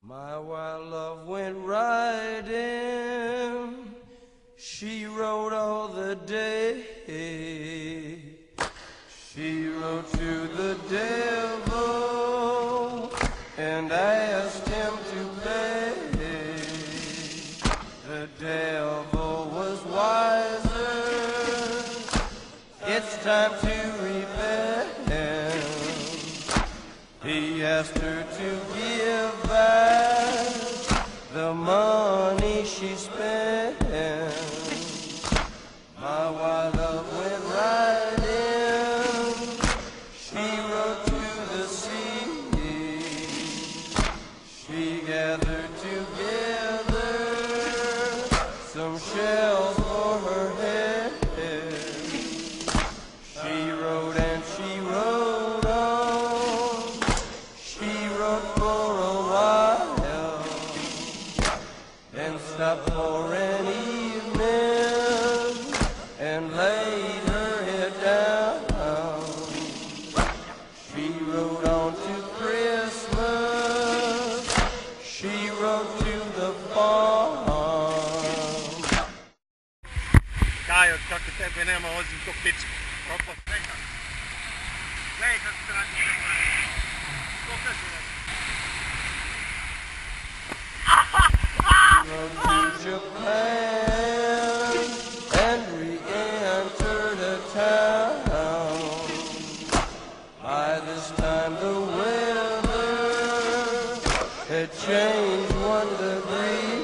My wild love went riding, she rode all the day. She rode to the devil and asked him to pay. The devil was wiser, it's time to repent. He asked her to give back the money she spent. My wild love went riding, she rode to the sea. She gathered together some shells for her head. She rode and she rode on, she rode for a while, then stopped for an evening and laid her head down. She rode on to Christmas, she rode to the farm. Kajo, kako tebe nema, vozim ko pička. Koliko sveka? Gledaj kako se radi sve pravi. Ko kaže ne? Rode to Japan and re-entered a town. By this time the weather had changed 1 degree.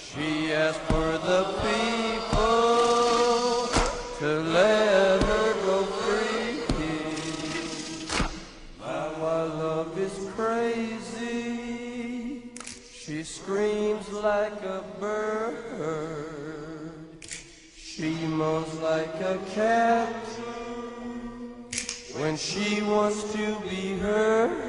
She asked for the people to let her go free. My wild love is crazy, she screams like a bird, she moans like a cat when she wants to be heard.